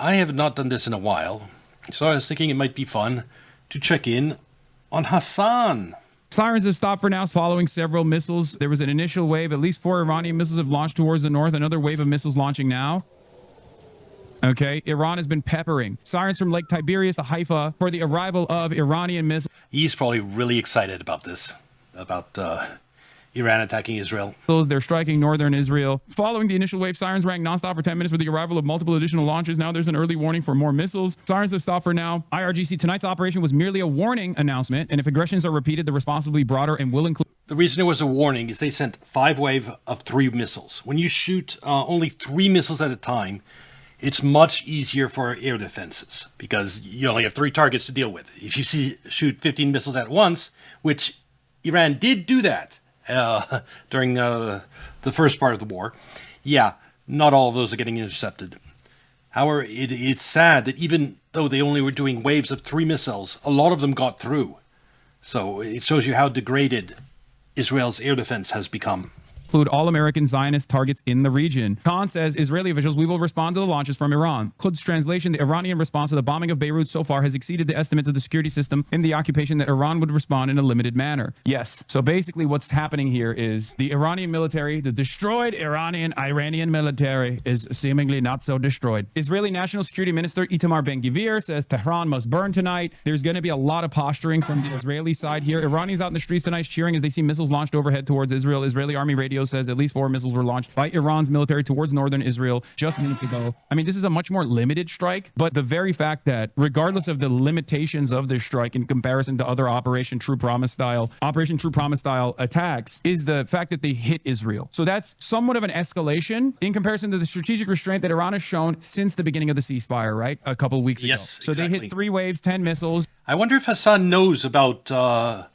I have not done this in a while, so I was thinking it might be fun to check in on Hasan. Sirens have stopped for now following several missiles. There was an initial wave. At least 4 Iranian missiles have launched towards the north. Another wave of missiles launching now. Okay, Iran has been peppering. Sirens from Lake Tiberias to Haifa for the arrival of Iranian missiles. He's probably really excited about this, about Iran attacking Israel. They're striking northern Israel. Following the initial wave, sirens rang nonstop for 10 minutes for the arrival of multiple additional launches. Now there's an early warning for more missiles. Sirens have stopped for now. IRGC, tonight's operation was merely a warning announcement, and if aggressions are repeated, the response will be broader and will include... The reason it was a warning is they sent 5 waves of 3 missiles. When you shoot only 3 missiles at a time, it's much easier for air defenses because you only have 3 targets to deal with. If you shoot 15 missiles at once, which Iran did do that during the first part of the war, yeah, not all of those are getting intercepted. However, it's sad that even though they only were doing waves of 3 missiles, a lot of them got through. So it shows you how degraded Israel's air defense has become. Include all American Zionist targets in the region. Khan says Israeli officials, we will respond to the launches from Iran. Quds translation, the Iranian response to the bombing of Beirut so far has exceeded the estimates of the security system in the occupation that Iran would respond in a limited manner. Yes. So basically what's happening here is the Iranian military, the destroyed Iranian military is seemingly not so destroyed. Israeli National Security Minister Itamar Ben-Gvir says Tehran must burn tonight. There's going to be a lot of posturing from the Israeli side here. Iranians out in the streets tonight cheering as they see missiles launched overhead towards Israel. Israeli army radio says at least 4 missiles were launched by Iran's military towards northern Israel just minutes ago. I mean, this is a much more limited strike, but the very fact that regardless of the limitations of this strike in comparison to other Operation True Promise style attacks is the fact that they hit Israel. So that's somewhat of an escalation in comparison to the strategic restraint that Iran has shown since the beginning of the ceasefire, right? A couple of weeks ago. Yes, so exactly. They hit 3 waves, 10 missiles. I wonder if Hasan knows about the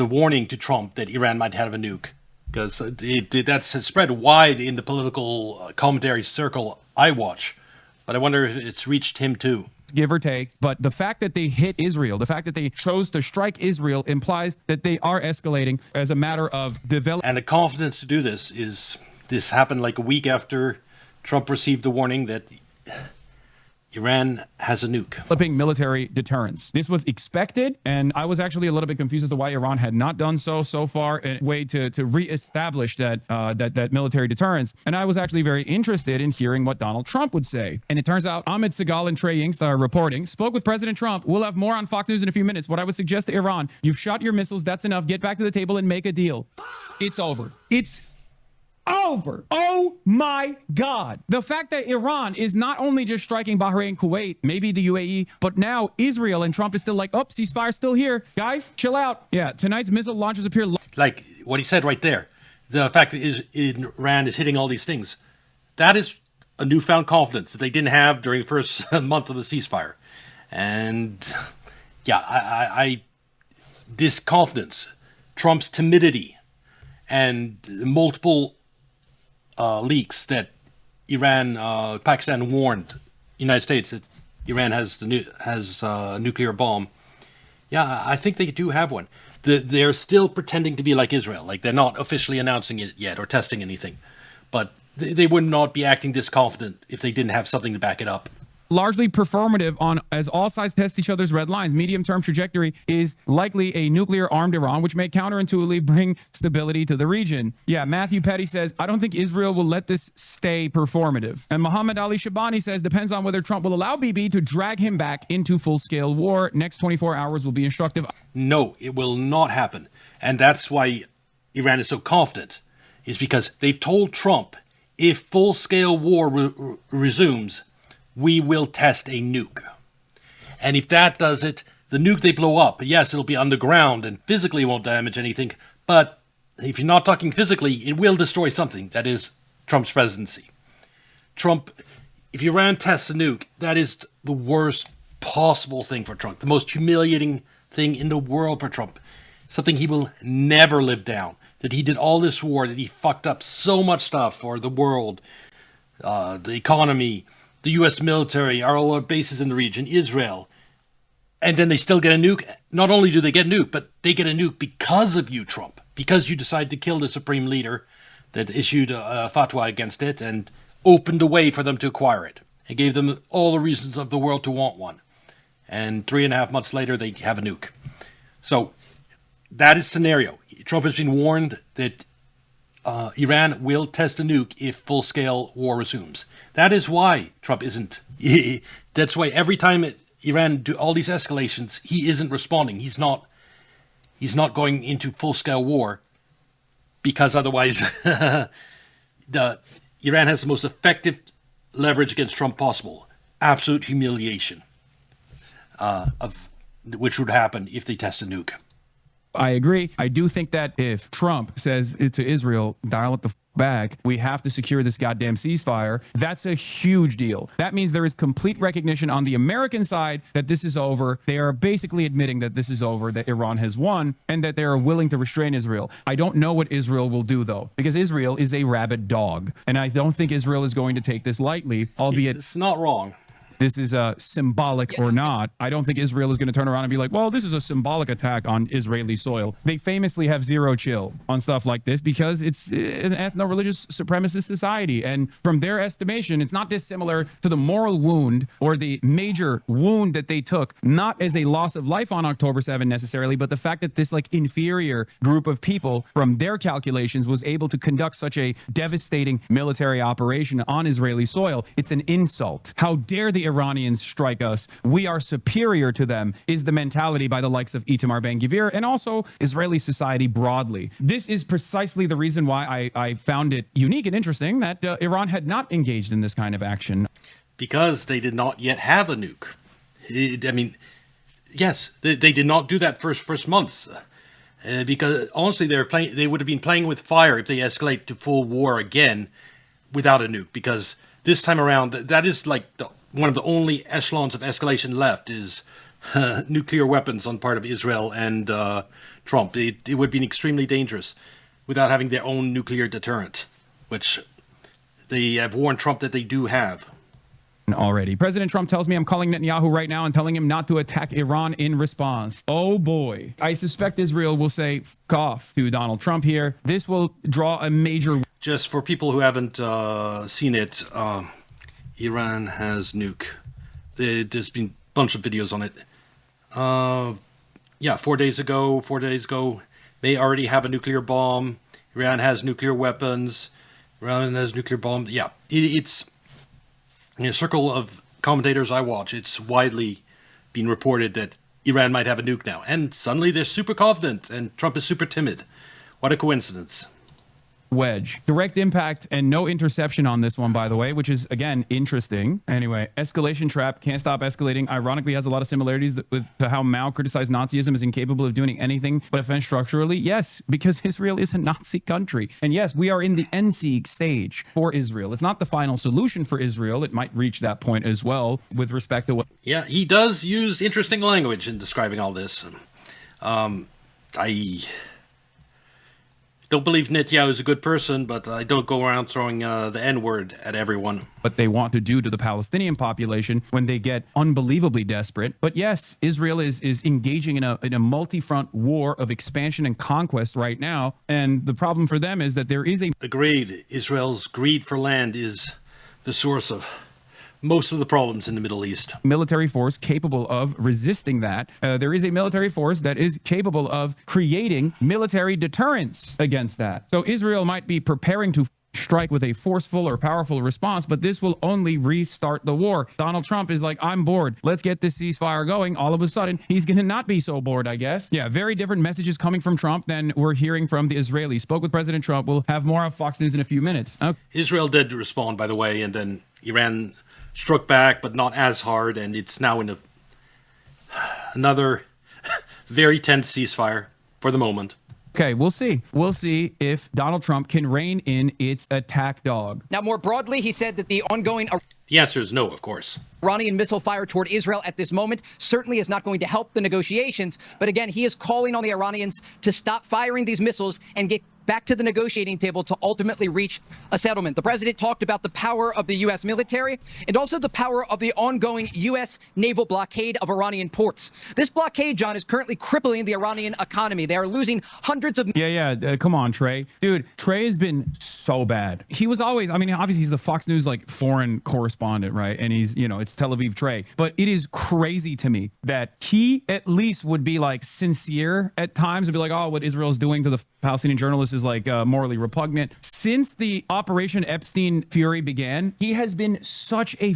warning to Trump that Iran might have a nuke. Because that's spread wide in the political commentary circle I watch. But I wonder if it's reached him too. Give or take. But the fact that they hit Israel, the fact that they chose to strike Israel implies that they are escalating as a matter of development. And the confidence to do this happened like a week after Trump received the warning that Iran has a nuke. Developing military deterrence. This was expected, and I was actually a little bit confused as to why Iran had not done so far, in a way to reestablish that military deterrence. And I was actually very interested in hearing what Donald Trump would say. And it turns out Ahmed Segal and Trey Yingst are reporting, spoke with President Trump. We'll have more on Fox News in a few minutes. What I would suggest to Iran, you've shot your missiles, that's enough. Get back to the table and make a deal. It's over. It's over. Oh my God. The fact that Iran is not only just striking Bahrain, Kuwait, maybe the UAE, but now Israel, and Trump is still like, oh, ceasefire's still here. Guys, chill out. Yeah, tonight's missile launches appear... Like what he said right there. The fact that Iran is hitting all these things. That is a newfound confidence that they didn't have during the first month of the ceasefire. And yeah, this confidence, Trump's timidity, and multiple leaks that Pakistan warned the United States that Iran has a nuclear bomb. Yeah, I think they do have one. They're still pretending to be like Israel, like they're not officially announcing it yet or testing anything. But they would not be acting this confident if they didn't have something to back it up. Largely performative on as all sides test each other's red lines. Medium-term trajectory is likely a nuclear-armed Iran, which may counterintuitively bring stability to the region. Yeah, Matthew Petty says, I don't think Israel will let this stay performative. And Muhammad Ali Shabani says, depends on whether Trump will allow Bibi to drag him back into full-scale war. Next 24 hours will be instructive. No, it will not happen. And that's why Iran is so confident, is because they've told Trump, if full-scale war resumes, we will test a nuke. And if that does it, the nuke they blow up, yes, it'll be underground and physically won't damage anything, but if you're not talking physically, it will destroy something. That is Trump's presidency. Trump, if Iran tests a nuke, that is the worst possible thing for Trump, the most humiliating thing in the world for Trump, something he will never live down, that he did all this war, that he fucked up so much stuff for the world, the economy, the U.S. military, all our bases in the region, Israel, and then they still get a nuke. Not only do they get a nuke, but they get a nuke because of you, Trump, because you decided to kill the supreme leader that issued a fatwa against it and opened the way for them to acquire it. and gave them all the reasons of the world to want one. And 3.5 months later, they have a nuke. So that is scenario. Trump has been warned that Iran will test a nuke if full-scale war resumes. That is why Trump isn't. That's why every time Iran do all these escalations, he isn't responding. He's not going into full-scale war, because otherwise Iran has the most effective leverage against Trump possible. Absolute humiliation of which would happen if they test a nuke. I agree. I do think that if Trump says to Israel, dial it the back, we have to secure this goddamn ceasefire, that's a huge deal. That means there is complete recognition on the American side that this is over. They are basically admitting that this is over, that Iran has won, and that they are willing to restrain Israel. I don't know what Israel will do, though, because Israel is a rabid dog. And I don't think Israel is going to take this lightly, albeit it's not wrong. This is symbolic or not. I don't think Israel is going to turn around and be like, well, this is a symbolic attack on Israeli soil. They famously have zero chill on stuff like this because it's an ethno-religious supremacist society. And from their estimation, it's not dissimilar to the moral wound or the major wound that they took, not as a loss of life on October 7 necessarily, but the fact that this like inferior group of people from their calculations was able to conduct such a devastating military operation on Israeli soil. It's an insult. How dare the Iranians strike us? We are superior to them, is the mentality by the likes of Itamar Ben-Gvir and also Israeli society broadly. This is precisely the reason why I found it unique and interesting that Iran had not engaged in this kind of action. Because they did not yet have a nuke. I mean, yes, they did not do that first months. Because honestly, they would have been playing with fire if they escalate to full war again without a nuke. Because this time around, that is like one of the only echelons of escalation left is nuclear weapons on part of Israel and Trump. It would have been extremely dangerous without having their own nuclear deterrent, which they have warned Trump that they do have. Already. President Trump tells me I'm calling Netanyahu right now and telling him not to attack Iran in response. Oh boy. I suspect Israel will say f off to Donald Trump here. This will draw a major... Just for people who haven't seen it, Iran has nuke. There's been a bunch of videos on it. Yeah, 4 days ago, they already have a nuclear bomb. Iran has nuclear weapons. Iran has nuclear bomb. Yeah, it's in a circle of commentators I watch, it's widely been reported that Iran might have a nuke now. And suddenly they're super confident and Trump is super timid. What a coincidence. Wedge. Direct impact and no interception on this one, by the way, which is, again, interesting. Anyway, escalation trap, can't stop escalating. Ironically, has a lot of similarities with to how Mao criticized Nazism as incapable of doing anything but offend structurally. Yes, because Israel is a Nazi country. And yes, we are in the end-sieg stage for Israel. It's not the final solution for Israel. It might reach that point as well with respect to what... Yeah, he does use interesting language in describing all this. I don't believe Netanyahu is a good person, but I don't go around throwing the N-word at everyone. What they want to do to the Palestinian population when they get unbelievably desperate. But yes, Israel is engaging in a multi-front war of expansion and conquest right now. And the problem for them is that there is a... Agreed. Israel's greed for land is the source of most of the problems in the Middle East. Military force capable of resisting that. There is a military force that is capable of creating military deterrence against that. So Israel might be preparing to strike with a forceful or powerful response, but this will only restart the war. Donald Trump is like, I'm bored. Let's get this ceasefire going. All of a sudden, he's going to not be so bored, I guess. Yeah, very different messages coming from Trump than we're hearing from the Israelis. Spoke with President Trump. We'll have more on Fox News in a few minutes. Okay. Israel did respond, by the way, and then Iran struck back, but not as hard, and it's now in another very tense ceasefire for the moment. Okay, we'll see. We'll see if Donald Trump can rein in its attack dog. Now, more broadly, he said that the ongoing... The answer is no, of course. Iranian missile fire toward Israel at this moment certainly is not going to help the negotiations. But again, he is calling on the Iranians to stop firing these missiles and get back to the negotiating table to ultimately reach a settlement. The president talked about the power of the U.S. military and also the power of the ongoing U.S. naval blockade of Iranian ports. This blockade, John, is currently crippling the Iranian economy. They are losing hundreds of... Come on, Trey. Dude, Trey has been so bad. He was always, I mean, obviously he's the Fox News like foreign correspondent, right? And he's, you know, it's Tel Aviv Trey. But it is crazy to me that he at least would be like sincere at times and be like, oh, what Israel's doing to the Palestinian journalists is like morally repugnant. Since the Operation Epstein Fury began, he has been such a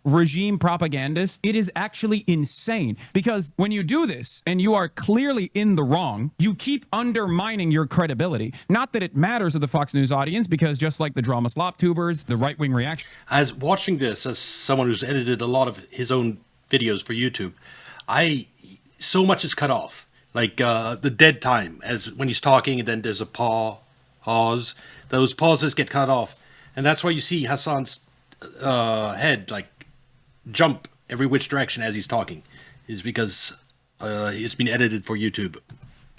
regime propagandist. It is actually insane because when you do this and you are clearly in the wrong, you keep undermining your credibility. Not that it matters to the Fox News audience, because just like the drama slop tubers, the right-wing reaction. As watching this, as someone who's edited a lot of his own videos for YouTube, so much is cut off. Like the dead time, as when he's talking and then there's a pause. Those pauses get cut off. And that's why you see Hasan's head like jump every which direction as he's talking, is because it's been edited for YouTube.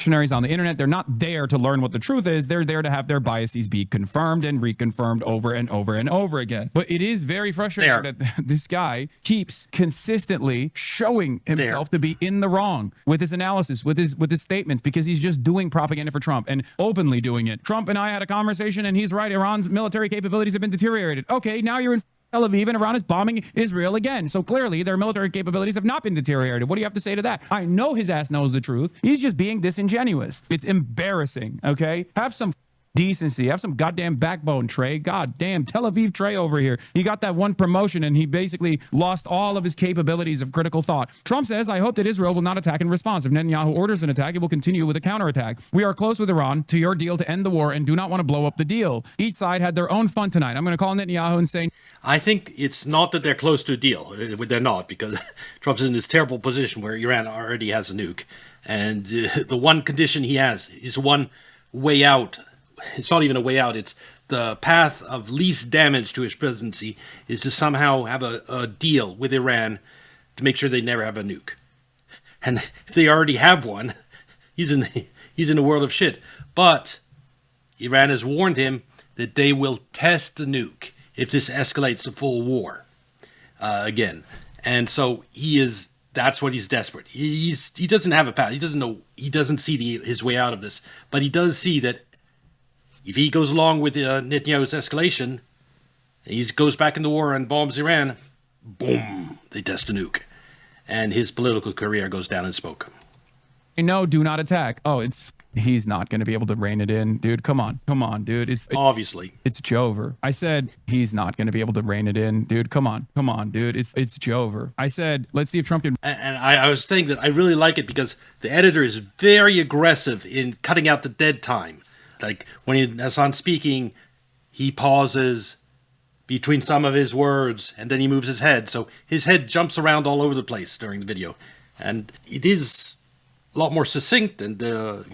On the internet, they're not there to learn what the truth is. They're there to have their biases be confirmed and reconfirmed over and over and over again. But it is very frustrating that this guy keeps consistently showing himself to be in the wrong with his analysis, with his statements, because he's just doing propaganda for Trump and openly doing it. Trump and I had a conversation and he's right. Iran's military capabilities have been deteriorated. Okay, now you're in Tel Aviv and Iran is bombing Israel again. So clearly their military capabilities have not been deteriorated. What do you have to say to that? I know his ass knows the truth. He's just being disingenuous. It's embarrassing, okay? Have some decency. Have some goddamn backbone, Trey. God damn, Tel Aviv Trey over here. He got that one promotion and he basically lost all of his capabilities of critical thought. Trump says, I hope that Israel will not attack in response. If Netanyahu orders an attack, it will continue with a counterattack. We are close with Iran to your deal to end the war and do not want to blow up the deal. Each side had their own fun tonight. I'm going to call Netanyahu and say... I think it's not that they're close to a deal. They're not, because Trump's in this terrible position where Iran already has a nuke. And the one condition he has is one way out. It's not even a way out. It's the path of least damage to his presidency is to somehow have a deal with Iran to make sure they never have a nuke. And if they already have one, he's in a world of shit. But Iran has warned him that they will test the nuke if this escalates to full war again. And so that's what he's desperate. He doesn't have a path. He doesn't know. He doesn't see his way out of this. But he does see that if he goes along with Netanyahu's escalation, he goes back in the war and bombs Iran, boom, they test a nuke. And his political career goes down in smoke. No, do not attack. Oh, he's not going to be able to rein it in. Dude, come on, dude. Obviously. It's Jover. I said he's not going to be able to rein it in. Dude, come on, dude. It's Jover. I said, let's see if Trump can... And I was saying that I really like it because the editor is very aggressive in cutting out the dead time. Like when Hasan's speaking, he pauses between some of his words and then he moves his head. So his head jumps around all over the place during the video. And it is a lot more succinct and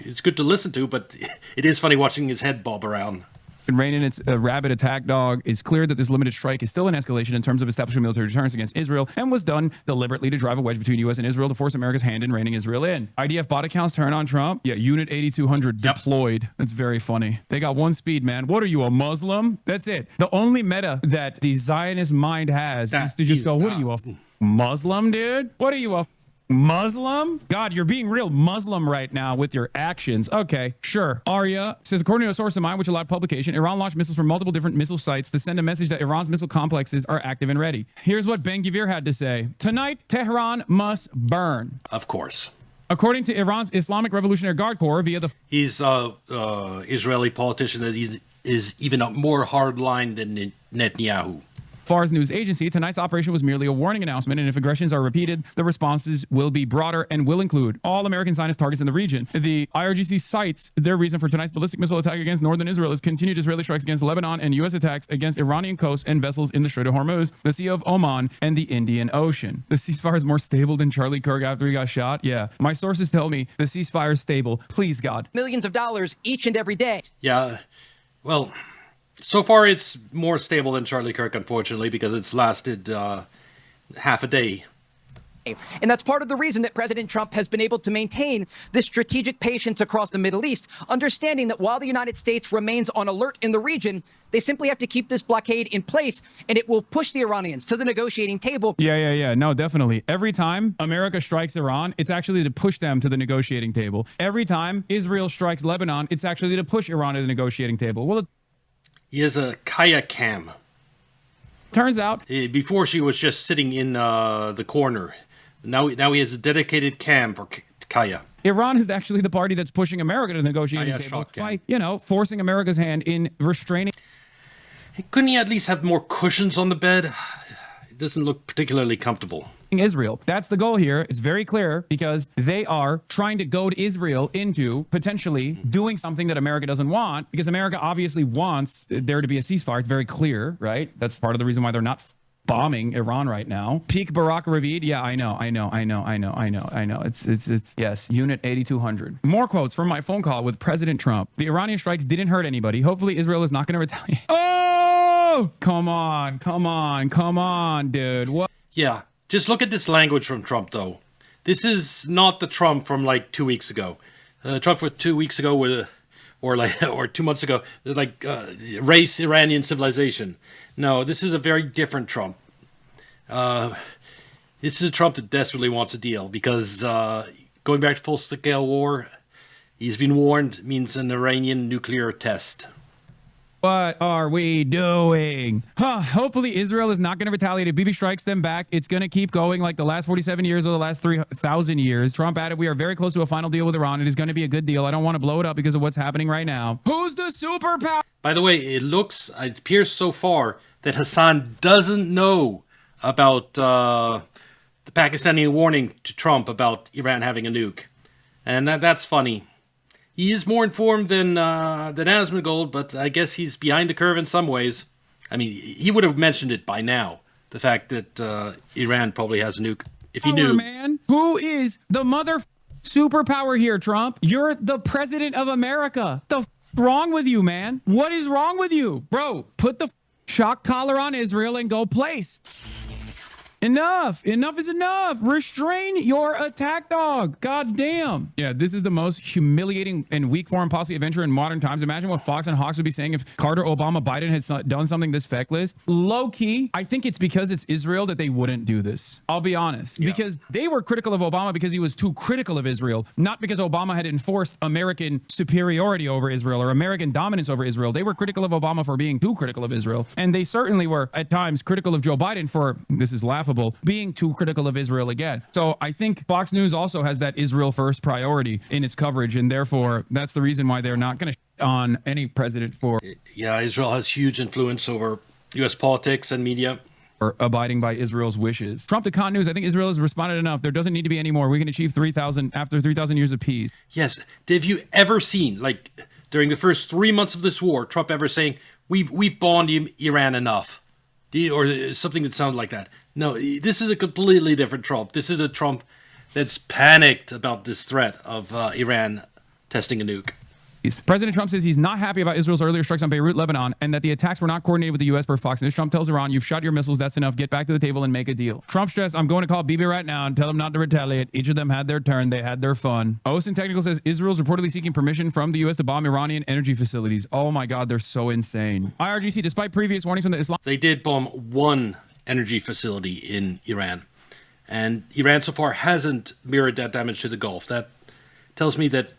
it's good to listen to, but it is funny watching his head bob around. And rein in its rabid attack dog. It's clear that this limited strike is still an escalation in terms of establishing military deterrence against Israel and was done deliberately to drive a wedge between U.S. and Israel to force America's hand in reining Israel in. IDF bot accounts turn on Trump. Yeah, Unit 8200 deployed. That's very funny. They got one speed, man. What are you, a Muslim? That's it. The only meta that the Zionist mind has is to just go, what are you, a Muslim, dude? What are you, a Muslim? God, you're being real Muslim right now with your actions. Okay, sure. Arya says, according to a source of mine, which allowed publication, Iran launched missiles from multiple different missile sites to send a message that Iran's missile complexes are active and ready. Here's what Ben-Gvir had to say. Tonight, Tehran must burn. Of course. According to Iran's Islamic Revolutionary Guard Corps via the... He's Israeli politician that is even a more hardline than Netanyahu. Fars news agency, tonight's operation was merely a warning announcement, and if aggressions are repeated, the responses will be broader and will include all American Zionist targets in the region. The IRGC cites their reason for tonight's ballistic missile attack against northern Israel is continued Israeli strikes against Lebanon and U.S. attacks against Iranian coasts and vessels in the Strait of Hormuz, the Sea of Oman, and the Indian Ocean. The ceasefire is more stable than Charlie Kirk after he got shot? Yeah. My sources tell me the ceasefire is stable. Please, God. Millions of dollars each and every day. Yeah, well... So far, it's more stable than Charlie Kirk, unfortunately, because it's lasted half a day. And that's part of the reason that President Trump has been able to maintain this strategic patience across the Middle East, understanding that while the United States remains on alert in the region, they simply have to keep this blockade in place, and it will push the Iranians to the negotiating table. Yeah. No, definitely. Every time America strikes Iran, it's actually to push them to the negotiating table. Every time Israel strikes Lebanon, it's actually to push Iran to the negotiating table. Well, He has a Kaya cam. turns out Before she was just sitting in the corner. Now he has a dedicated cam for Kaya. Iran is actually the party that's pushing America to the negotiating table by, forcing America's hand in restraining. Couldn't he at least have more cushions on the bed? It doesn't look particularly comfortable. Israel. That's the goal here. It's very clear because they are trying to goad Israel into potentially doing something that America doesn't want, because America obviously wants there to be a ceasefire. It's very clear, right? That's part of the reason why they're not bombing Iran right now. Peak Barack Ravid. Yeah, I know. It's yes, Unit 8200. More quotes from my phone call with President Trump. The Iranian strikes didn't hurt anybody. Hopefully Israel is not going to retaliate. Oh, come on, dude. What? Yeah, just look at this language from Trump, though. This is not the Trump from like 2 weeks ago. Trump for 2 weeks ago or 2 months ago, it was like race, Iranian civilization. No, this is a very different Trump. This is a Trump that desperately wants a deal because going back to full-scale war, he's been warned, means an Iranian nuclear test. What are we doing? Hopefully Israel is not going to retaliate. If Bibi strikes them back, it's going to keep going like the last 47 years or the last 3,000 years. Trump added, we are very close to a final deal with Iran. It is going to be a good deal. I don't want to blow it up because of what's happening right now. Who's the superpower? By the way, it appears so far that Hasan doesn't know about the Pakistani warning to Trump about Iran having a nuke. And that's funny. He is more informed than Asmongold, but I guess he's behind the curve in some ways. I mean, he would have mentioned it by now. The fact that Iran probably has a nuke, if he knew. Man, who is the superpower here, Trump? You're the president of America. The wrong with you, man? What is wrong with you? Bro, put the shock collar on Israel and go place. Enough is enough. Restrain your attack dog. God damn. Yeah, this is the most humiliating and weak foreign policy adventure in modern times. Imagine what Fox and Hawks would be saying if Carter, Obama, Biden had done something this feckless. Low key, I think it's because it's Israel that they wouldn't do this. I'll be honest. Yeah. Because they were critical of Obama because he was too critical of Israel, not because Obama had enforced American superiority over Israel or American dominance over Israel. They were critical of Obama for being too critical of Israel. And they certainly were at times critical of Joe Biden for, this is laughable, being too critical of Israel again. So I think Fox News also has that Israel first priority in its coverage, and therefore that's the reason why they're not going to on any president for. Yeah, Israel has huge influence over U.S. politics and media. Or abiding by Israel's wishes. Trump to Con News, I think Israel has responded enough. There doesn't need to be any more. We can achieve 3,000 after 3,000 years of peace. Yes. Have you ever seen, like, during the first 3 months of this war, Trump ever saying, we've bombed Iran enough? Or something that sounded like that. No, this is a completely different Trump. This is a Trump that's panicked about this threat of Iran testing a nuke. President Trump says he's not happy about Israel's earlier strikes on Beirut, Lebanon, and that the attacks were not coordinated with the U.S. per Fox News. Trump tells Iran, you've shot your missiles, that's enough. Get back to the table and make a deal. Trump stressed, I'm going to call Bibi right now and tell them not to retaliate. Each of them had their turn. They had their fun. Austin Technical says Israel's reportedly seeking permission from the U.S. to bomb Iranian energy facilities. Oh my God, they're so insane. IRGC, despite previous warnings from the Islam... They did bomb one energy facility in Iran. And Iran so far hasn't mirrored that damage to the Gulf. That tells me that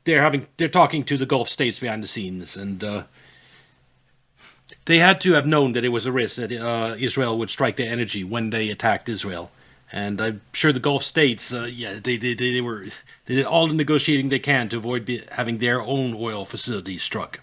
they're talking to the Gulf states behind the scenes, and they had to have known that it was a risk that Israel would strike their energy when they attacked Israel. And I'm sure the Gulf states, they did all the negotiating they can to avoid having their own oil facilities struck.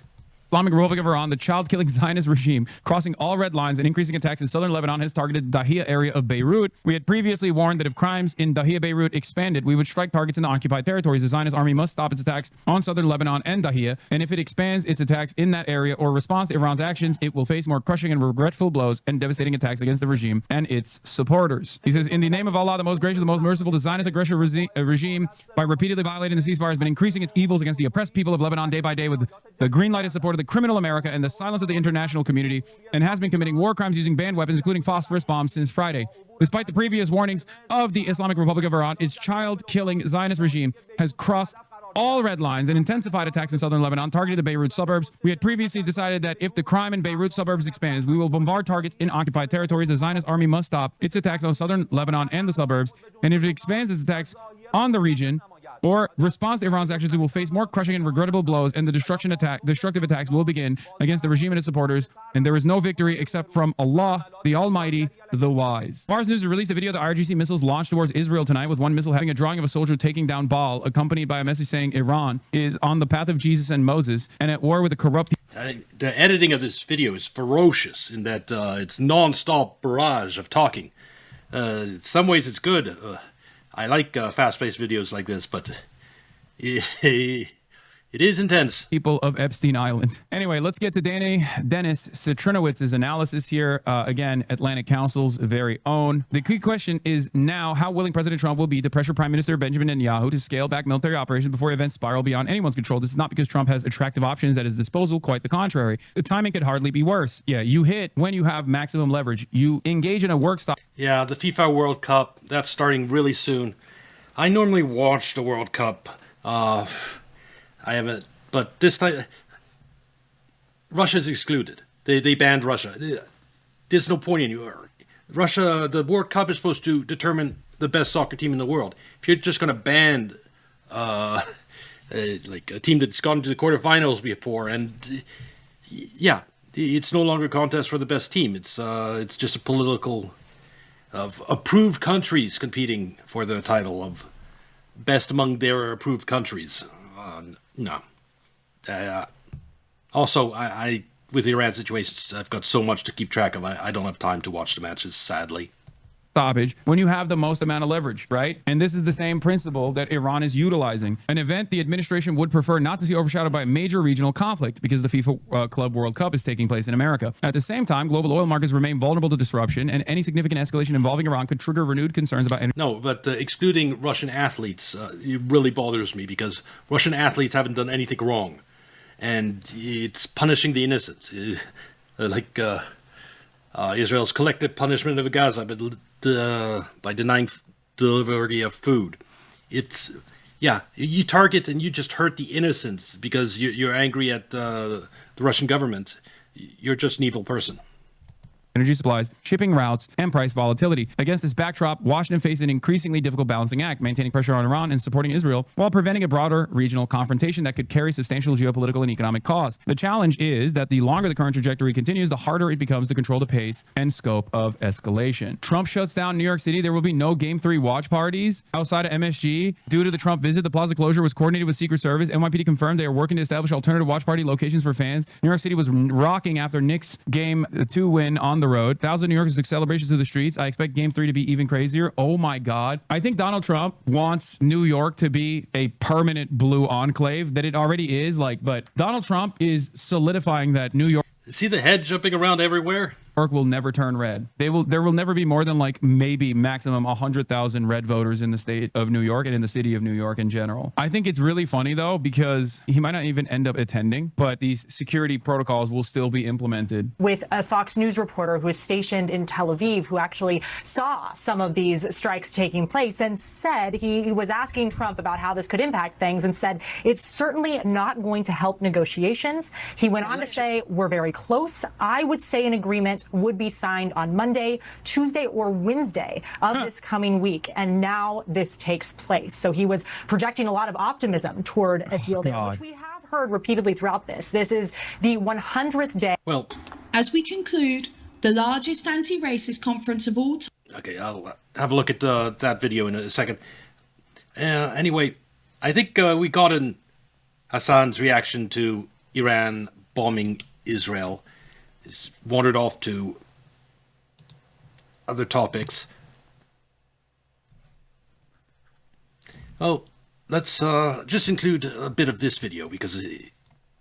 Islamic Republic of Iran, the child-killing Zionist regime, crossing all red lines and increasing attacks in southern Lebanon, has targeted the Dahia area of Beirut. We had previously warned that if crimes in Dahia, Beirut expanded, we would strike targets in the occupied territories. The Zionist army must stop its attacks on southern Lebanon and Dahia, and if it expands its attacks in that area or responds to Iran's actions, it will face more crushing and regretful blows and devastating attacks against the regime and its supporters. He says, in the name of Allah, the most gracious, the most merciful, the Zionist aggressor regime, by repeatedly violating the ceasefire, has been increasing its evils against the oppressed people of Lebanon day by day with the green light and support of the criminal America and the silence of the international community, and has been committing war crimes using banned weapons, including phosphorus bombs, since Friday. Despite the previous warnings of the Islamic Republic of Iran, its child-killing Zionist regime has crossed all red lines and intensified attacks in southern Lebanon, targeted the Beirut suburbs. We had previously decided that if the crime in Beirut suburbs expands, we will bombard targets in occupied territories. The Zionist army must stop its attacks on southern Lebanon and the suburbs, and if it expands its attacks on the region or responds to Iran's actions, it will face more crushing and regrettable blows, and the destructive attacks will begin against the regime and its supporters, and there is no victory except from Allah, the Almighty, the Wise. Fars News has released a video of the IRGC missiles launched towards Israel tonight, with one missile having a drawing of a soldier taking down Baal, accompanied by a message saying Iran is on the path of Jesus and Moses and at war with the corrupt. The editing of this video is ferocious in that it's non-stop barrage of talking. In some ways it's good. I like fast-paced videos like this, but it is intense. People of Epstein Island. Anyway, let's get to Dennis Citrinowitz's analysis here. Again, Atlantic Council's very own. The key question is now how willing President Trump will be to pressure Prime Minister Benjamin Netanyahu to scale back military operations before events spiral beyond anyone's control. This is not because Trump has attractive options at his disposal. Quite the contrary. The timing could hardly be worse. Yeah, you hit when you have maximum leverage. You engage in a work stop. Yeah, the FIFA World Cup, that's starting really soon. I normally watch the World Cup. I haven't, but this time Russia's excluded. They banned Russia. There's no point in you. Russia, the World Cup is supposed to determine the best soccer team in the world. If you're just going to ban like a team that's gone to the quarterfinals before, and yeah, it's no longer a contest for the best team. It's just a political of approved countries competing for the title of best among their approved countries. No. Also, I with the Iran situations, I've got so much to keep track of. I don't have time to watch the matches, sadly. Stoppage when you have the most amount of leverage, right? And this is the same principle that Iran is utilizing. An event the administration would prefer not to see overshadowed by a major regional conflict because the FIFA Club World Cup is taking place in America. At the same time, global oil markets remain vulnerable to disruption, and any significant escalation involving Iran could trigger renewed concerns about energy. No, but excluding Russian athletes, it really bothers me because Russian athletes haven't done anything wrong. And it's punishing the innocent. Israel's collective punishment of Gaza by denying delivery of food. It's, yeah, you target and you just hurt the innocents because you're angry at the Russian government. You're just an evil person. Energy supplies, shipping routes, and price volatility. Against this backdrop, Washington faces an increasingly difficult balancing act, maintaining pressure on Iran and supporting Israel while preventing a broader regional confrontation that could carry substantial geopolitical and economic costs. The challenge is that the longer the current trajectory continues, the harder it becomes to control the pace and scope of escalation. Trump shuts down New York City. There will be no Game 3 watch parties outside of MSG. Due to the Trump visit, the plaza closure was coordinated with Secret Service. NYPD confirmed they are working to establish alternative watch party locations for fans. New York City was rocking after Knicks Game 2 win on the road. Thousands of New Yorkers took celebrations to the streets. I expect Game 3 to be even crazier. Oh my God. I think Donald Trump wants New York to be a permanent blue enclave that it already is. But Donald Trump is solidifying that New York. See the head jumping around everywhere? Will never turn red. There will never be more than maybe maximum 100,000 red voters in the state of New York and in the city of New York in general. I think it's really funny though, because he might not even end up attending, but these security protocols will still be implemented. With a Fox News reporter who is stationed in Tel Aviv, who actually saw some of these strikes taking place and said he was asking Trump about how this could impact things and said it's certainly not going to help negotiations. He went on to say, we're very close. I would say an agreement would be signed on Monday, Tuesday, or Wednesday of this coming week. And now this takes place. So he was projecting a lot of optimism toward a deal there, which we have heard repeatedly throughout this. This is the 100th day. Well, as we conclude the largest anti-racist conference of all time. Okay, I'll have a look at that video in a second. Anyway, I think we got in Hasan's reaction to Iran bombing Israel. He's wandered off to other topics. Well, let's just include a bit of this video because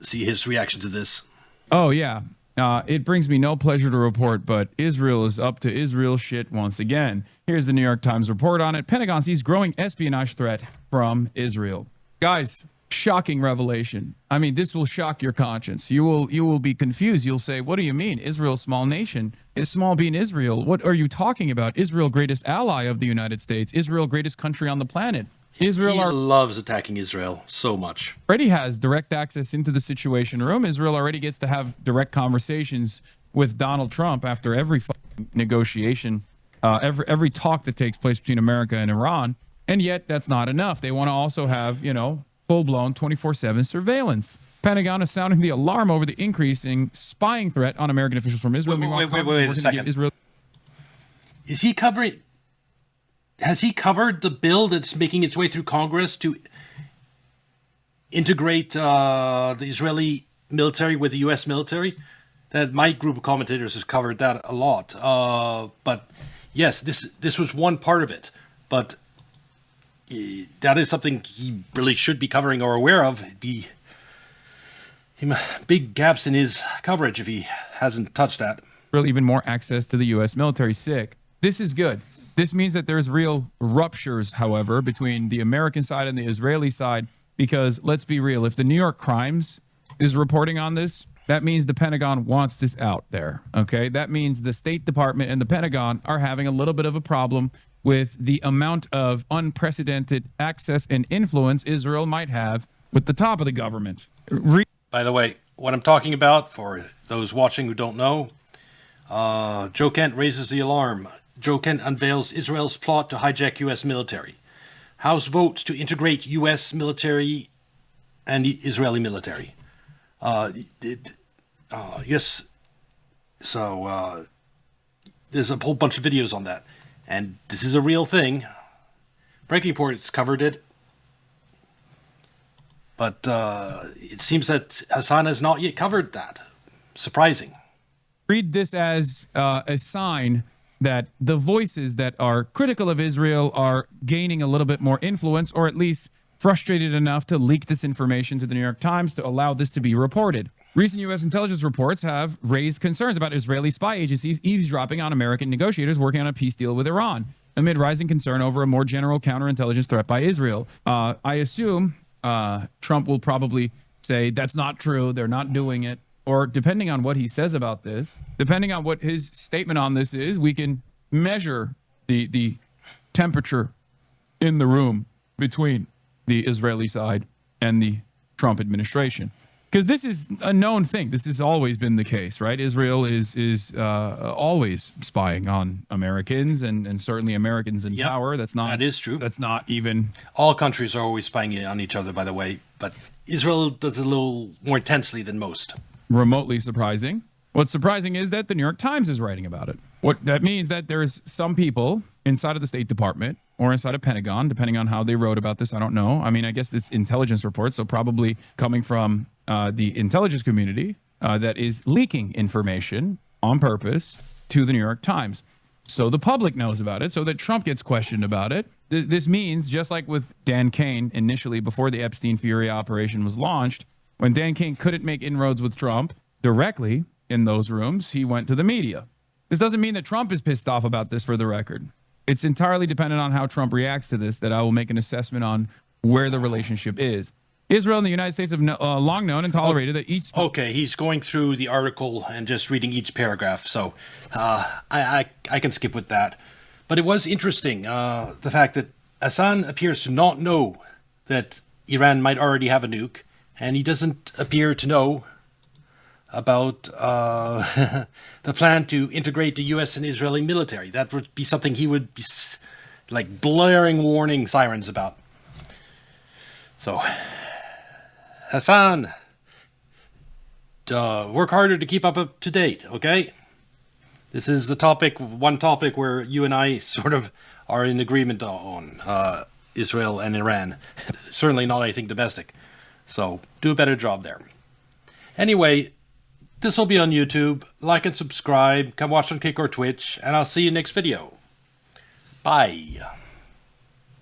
see his reaction to this. Oh, yeah. It brings me no pleasure to report, but Israel is up to Israel shit once again. Here's the New York Times report on it. Pentagon sees growing espionage threat from Israel. Guys, Shocking revelation. I mean, this will shock your conscience. You will be confused. You'll say, what do you mean? Israel's small nation. Is small being Israel? What are you talking about? Israel, greatest ally of the United States. Israel, greatest country on the planet. Israel loves attacking Israel so much. Already has direct access into the Situation Room. Israel already gets to have direct conversations with Donald Trump after every negotiation, every talk that takes place between America and Iran. And yet that's not enough. They want to also have, full-blown 24/7 surveillance. Pentagon is sounding the alarm over the increasing spying threat on American officials from Israel. Wait a second. Is he covering... Has he covered the bill that's making its way through Congress to integrate the Israeli military with the U.S. military? That my group of commentators has covered that a lot. But yes, this was one part of it. But that is something he really should be covering or aware of. It'd be big gaps in his coverage if he hasn't touched that. Really, even more access to the U.S. military. Sick. This is good. This means that there's real ruptures, however, between the American side and the Israeli side, because let's be real, if the New York Times is reporting on this, that means the Pentagon wants this out there, okay? That means the State Department and the Pentagon are having a little bit of a problem with the amount of unprecedented access and influence Israel might have with the top of the government. By the way, what I'm talking about, for those watching who don't know, Joe Kent raises the alarm. Joe Kent unveils Israel's plot to hijack U.S. military. House votes to integrate U.S. military and the Israeli military. Yes. So there's a whole bunch of videos on that. And this is a real thing. Breaking Report's covered it. But it seems that Hasan has not yet covered that. Surprising. Read this as a sign that the voices that are critical of Israel are gaining a little bit more influence, or at least frustrated enough to leak this information to the New York Times to allow this to be reported. Recent U.S. intelligence reports have raised concerns about Israeli spy agencies eavesdropping on American negotiators working on a peace deal with Iran, amid rising concern over a more general counterintelligence threat by Israel. I assume Trump will probably say that's not true, they're not doing it. Or depending on what he says about this, depending on what his statement on this is, we can measure the temperature in the room between the Israeli side and the Trump administration. Because this is a known thing. This has always been the case, right? Israel is always spying on Americans and certainly Americans in power. That is true. That's not even... All countries are always spying on each other, by the way. But Israel does it a little more intensely than most. Remotely surprising. What's surprising is that the New York Times is writing about it. What that means that there's some people inside of the State Department or inside of Pentagon, depending on how they wrote about this, I don't know. I mean, I guess it's intelligence reports, so probably coming from the intelligence community that is leaking information on purpose to the New York Times. So the public knows about it, so that Trump gets questioned about it. This means, just like with Dan Cain initially before the Epstein Fury operation was launched, when Dan Cain couldn't make inroads with Trump directly in those rooms, he went to the media. This doesn't mean that Trump is pissed off about this, for the record. It's entirely dependent on how Trump reacts to this that I will make an assessment on where the relationship is. Israel and the United States have long known and tolerated that each... Okay, he's going through the article and just reading each paragraph, so I can skip with that. But it was interesting, the fact that Hasan appears to not know that Iran might already have a nuke, and he doesn't appear to know about the plan to integrate the U.S. and Israeli military. That would be something he would be like blaring warning sirens about. So, Hasan, work harder to keep up to date, okay? This is the topic, one topic where you and I sort of are in agreement on, Israel and Iran. Certainly not anything domestic. So, do a better job there. Anyway, this will be on YouTube. Like and subscribe. Come watch on Kick or Twitch. And I'll see you next video. Bye.